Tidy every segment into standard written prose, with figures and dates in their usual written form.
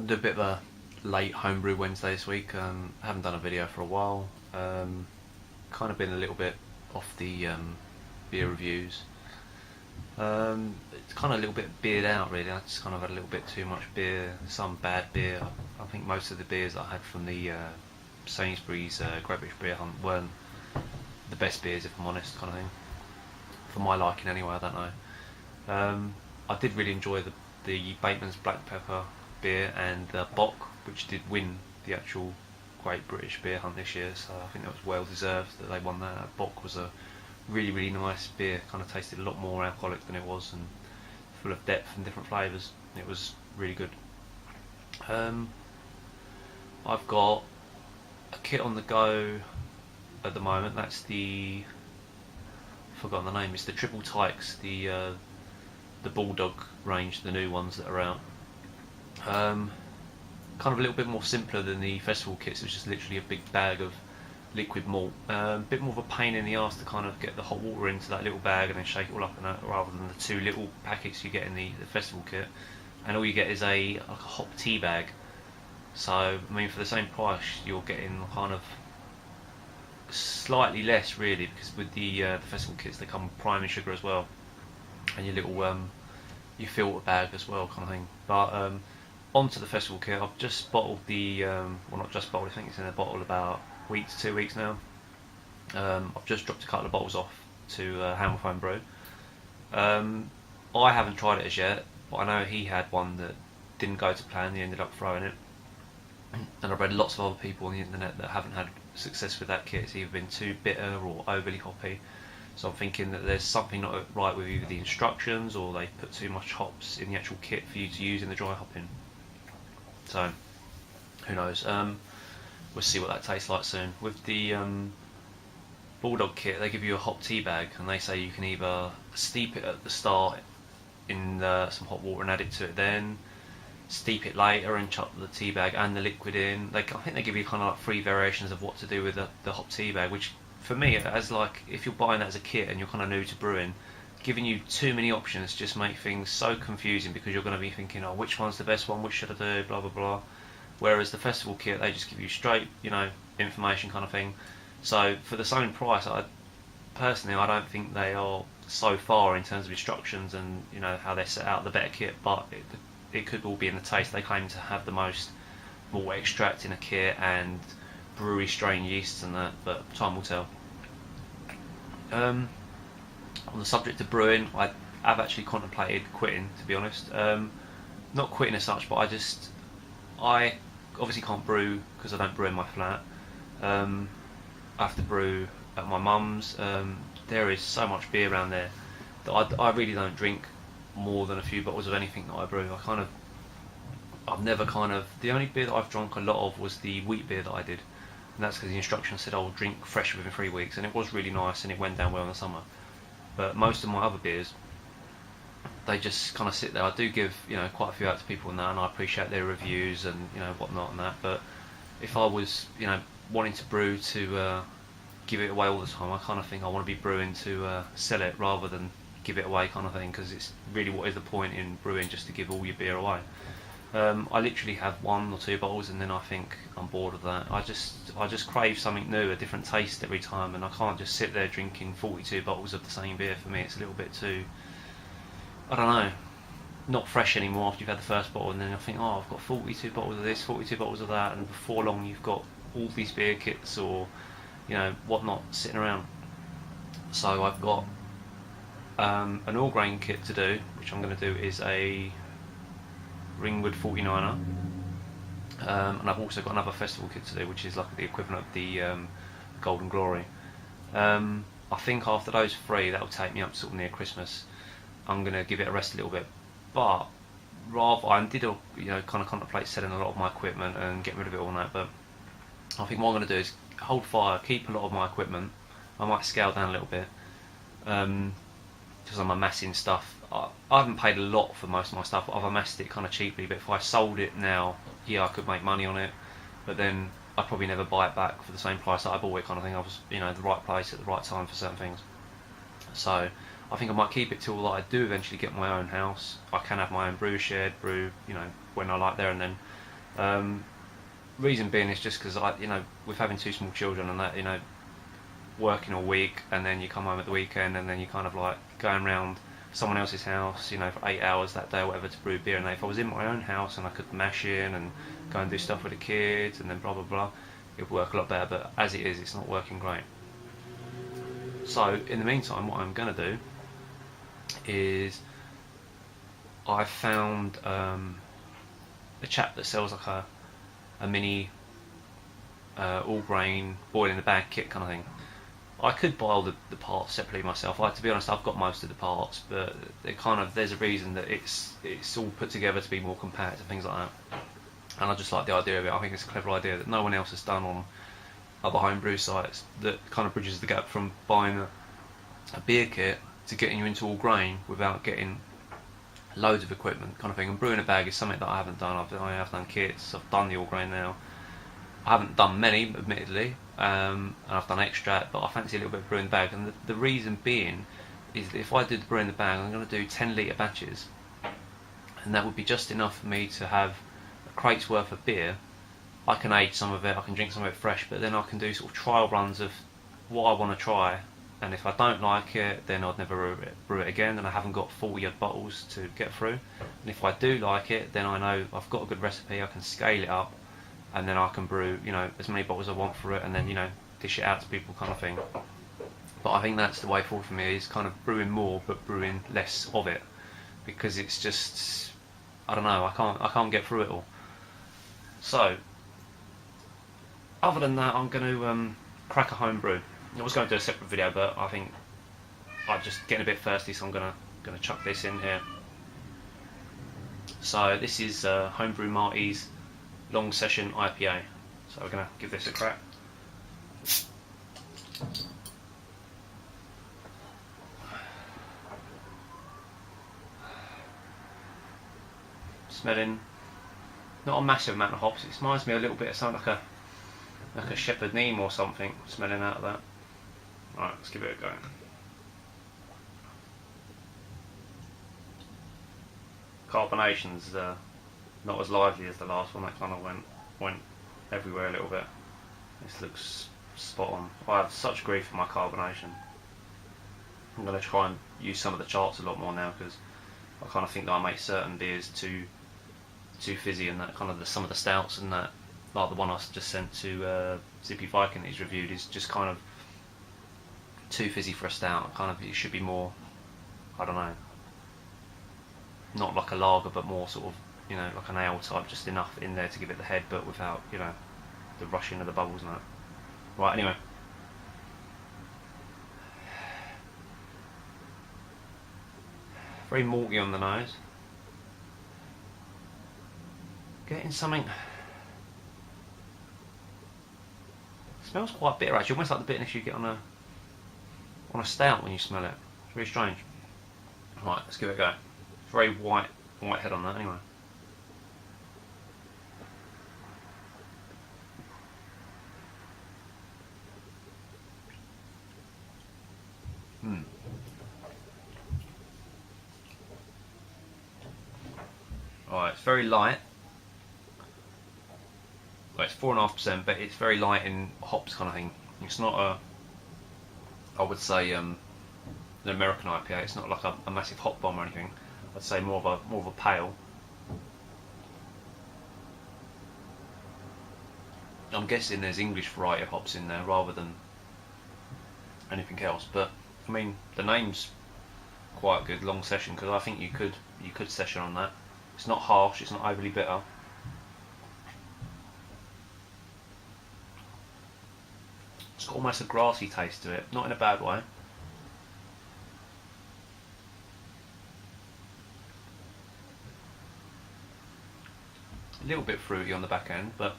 I'll do a bit of a late homebrew Wednesday this week. Haven't done a video for a while. Kind of been a little bit off the beer reviews. It's kind of a little bit beered out really. I just kind of had a little bit too much beer, some bad beer. I think most of the beers that I had from the Sainsbury's Great British Beer Hunt weren't the best beers, if I'm honest, kind of thing. For my liking anyway, I don't know. I did really enjoy the Bateman's Black Pepper beer and the Bock, which did win the actual Great British Beer Hunt this year, so I think that was well deserved that they won that. That Bock was a really nice beer, kind of tasted a lot more alcoholic than it was and full of depth and different flavours. It was really good. I've got a kit on the go at the moment. That's the, I've forgotten the name, it's the Triple Tykes, the Bulldog range, the new ones that are out. Kind of a little bit more simpler than the festival kits. It was just literally a big bag of liquid malt. A bit more of a pain in the arse to kind of get the hot water into that little bag and then shake it all up in that, rather than the two little packets you get in the festival kit. And all you get is like a hop tea bag. So I mean, for the same price, you're getting kind of slightly less really, because with the festival kits they come with priming sugar as well, and your little your filter bag as well, kind of thing. But onto the festival kit, I've just bottled the well, not just bottled, I think it's in a bottle about a week to 2 weeks now. I've just dropped a couple of bottles off to Homebrew. I haven't tried it as yet, but I know he had one that didn't go to plan. He ended up throwing it, and I've read lots of other people on the internet that haven't had success with that kit. It's either been too bitter or overly hoppy. So I'm thinking that there's something not right with either the instructions, or they put too much hops in the actual kit for you to use in the dry hopping. So who knows? We'll see what that tastes like soon. With the Bulldog kit, they give you a hop tea bag, and they say you can either steep it at the start in some hot water and add it to it, then steep it later and chuck the tea bag and the liquid in. I think they give you kind of like 3 variations of what to do with the hop tea bag, which for me, as like, if you're buying that as a kit and you're kind of new to brewing, giving you too many options just make things so confusing, because you're going to be thinking, oh, which one's the best one, which should I do, blah blah blah. Whereas the festival kit, they just give you straight, information kind of thing. So for the same price, I don't think they are so far in terms of instructions and how they set out the better kit, but it could all be in the taste. They claim to have the most malt extract in a kit and brewery strain yeasts and that, but time will tell. On the subject of brewing, I have actually contemplated quitting, to be honest. Not quitting as such, but I obviously can't brew because I don't brew in my flat. I have to brew at my mum's. There is so much beer around there that I really don't drink more than a few bottles of anything that I brew. I've never the only beer that I've drunk a lot of was the wheat beer that I did, and that's because the instructions said I'll drink fresh within 3 weeks, and it was really nice and it went down well in the summer. But most of my other beers, they just kind of sit there. I do give quite a few out to people and that, and I appreciate their reviews and whatnot and that. But if I was wanting to brew to give it away all the time, I kind of think I want to be brewing to sell it rather than give it away, kind of thing, because it's really, what is the point in brewing just to give all your beer away? I literally have 1 or 2 bottles and then I think I'm bored of that. I just crave something new, a different taste every time, and I can't just sit there drinking 42 bottles of the same beer. For me, it's a little bit too, I don't know, not fresh anymore after you've had the first bottle, and then I think, oh, I've got 42 bottles of this, 42 bottles of that, and before long you've got all these beer kits or whatnot sitting around. So I've got an all grain kit to do, which I'm going to do is a Ringwood 49er, and I've also got another festival kit to do, which is like the equivalent of the Golden Glory. I think after those 3, that'll take me up sort of near Christmas. I'm going to give it a rest a little bit, but I did kind of contemplate selling a lot of my equipment and getting rid of it all and that, but I think what I'm going to do is hold fire, keep a lot of my equipment. I might scale down a little bit, because I'm amassing stuff. I haven't paid a lot for most of my stuff. I've amassed it kind of cheaply, but if I sold it now, I could make money on it, but then I'd probably never buy it back for the same price that I bought it, kind of thing. I was the right place at the right time for certain things. So I think I might keep it till I do eventually get my own house. I can have my own brew shed, brew when I like there and then. Reason being is just because with having two small children and that, working all week, and then you come home at the weekend, and then you kind of like going around someone else's house, for 8 hours that day or whatever to brew beer. And if I was in my own house and I could mash in and go and do stuff with the kids and then blah blah blah, it would work a lot better. But as it is, it's not working great. So in the meantime, what I'm going to do is I found a chap that sells like a mini all grain boil in the bag kit kind of thing. I could buy all the parts separately myself. To be honest, I've got most of the parts, but there's a reason that it's all put together to be more compact and things like that. And I just like the idea of it. I think it's a clever idea that no one else has done on other homebrew sites, that kind of bridges the gap from buying a beer kit to getting you into all grain without getting loads of equipment kind of thing. And brewing a bag is something that I haven't done. I have done kits, I've done the all grain now. I haven't done many, admittedly, and I've done extract, but I fancy a little bit of brewing the bag. And the reason being is that if I did the brewing the bag, I'm going to do 10 litre batches, and that would be just enough for me to have a crate's worth of beer. I can age some of it, I can drink some of it fresh, but then I can do sort of trial runs of what I want to try. And if I don't like it, then I'd never brew it again, and I haven't got 40 odd bottles to get through. And if I do like it, then I know I've got a good recipe, I can scale it up, and then I can brew, as many bottles as I want for it, and then, dish it out to people kind of thing. But I think that's the way forward for me, is kind of brewing more, but brewing less of it, because it's just, I don't know, I can't get through it all. So, other than that, I'm going to crack a home brew. I was going to do a separate video, but I think I'm just getting a bit thirsty, so I'm going to chuck this in here. So this is Homebrew Marty's Long Session IPA. So we're going to give this a crack. Smelling not a massive amount of hops. It reminds me a little bit of something like a shepherd neem or something, smelling out of that. Alright, let's give it a go. Carbonation's not as lively as the last one. That kind of went everywhere a little bit. This looks spot on. I have such grief for my carbonation. I'm going to try and use some of the charts a lot more now, because I kind of think that I make certain beers too fizzy, and that kind of some of the stouts and that, like the one I just sent to Zippy Viking that he's reviewed, is just kind of too fizzy for a stout. It should be more, I don't know, not like a lager, but more sort of, like an ale type, just enough in there to give it the head, but without, the rushing of the bubbles and that. Right, anyway. Very malty on the nose. Getting something. Smells quite bitter actually, almost like the bitterness you get on a stout when you smell it. It's very strange. Right, let's give it a go. Very white head on that anyway. Alright, it's very light. Well, it's 4.5%, but it's very light in hops kind of thing. It's not I would say, an American IPA. It's not like a massive hop bomb or anything. I'd say more of a pale. I'm guessing there's English variety of hops in there rather than anything else. But I mean, the name's quite good, Long Session, because I think you could session on that. It's not harsh. It's not overly bitter. It's got almost a grassy taste to it, not in a bad way. A little bit fruity on the back end, but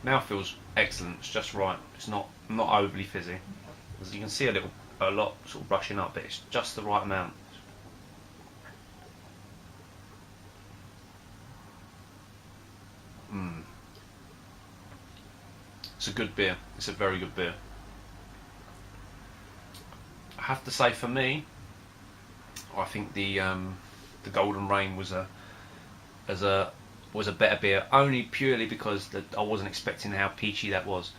mouthfeel's excellent. It's just right. It's not overly fizzy. As you can see, a lot sort of brushing up, but it's just the right amount. It's a good beer. It's a very good beer. I have to say, for me, I think the Golden Rain was was a better beer, only purely because I wasn't expecting how peachy that was,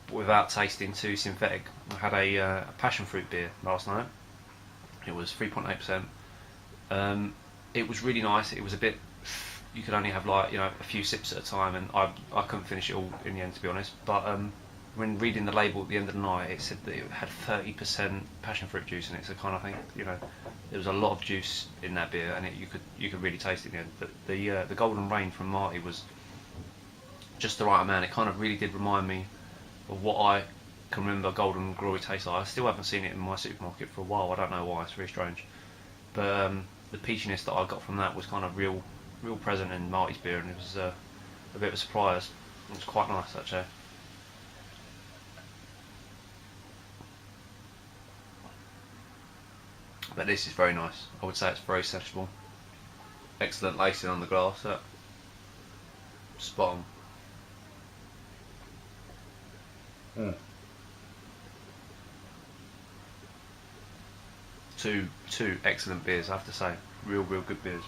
but without tasting too synthetic. I had a passion fruit beer last night. It was 3.8%. It was really nice. It was a bit. You could only have like a few sips at a time, and I couldn't finish it all in the end, to be honest. But when reading the label at the end of the night, it said that it had 30% passion fruit juice in it. So kind of think there was a lot of juice in that beer, and you could really taste it in the end. But the Golden Rain from Marty was just the right amount. It kind of really did remind me of what I can remember Golden Glory taste like. I still haven't seen it in my supermarket for a while. I don't know why. It's very strange. But the peachiness that I got from that was kind of real present in Marty's beer, and it was a bit of a surprise. It was quite nice actually. But this is very nice. I would say it's very sessionable. Excellent lacing on the glass. Spot on. Two excellent beers, I have to say. Real good beers.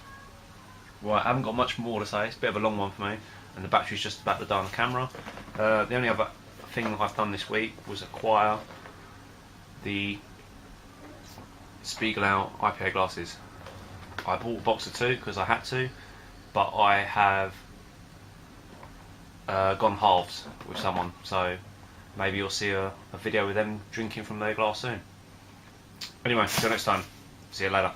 Right, I haven't got much more to say. It's a bit of a long one for me, and the battery's just about to die on the camera. The only other thing that I've done this week was acquire the Spiegelau IPA glasses. I bought a box of 2 because I had to, but I have gone halves with someone, so maybe you'll see a video with them drinking from their glass soon. Anyway, till next time. See you later.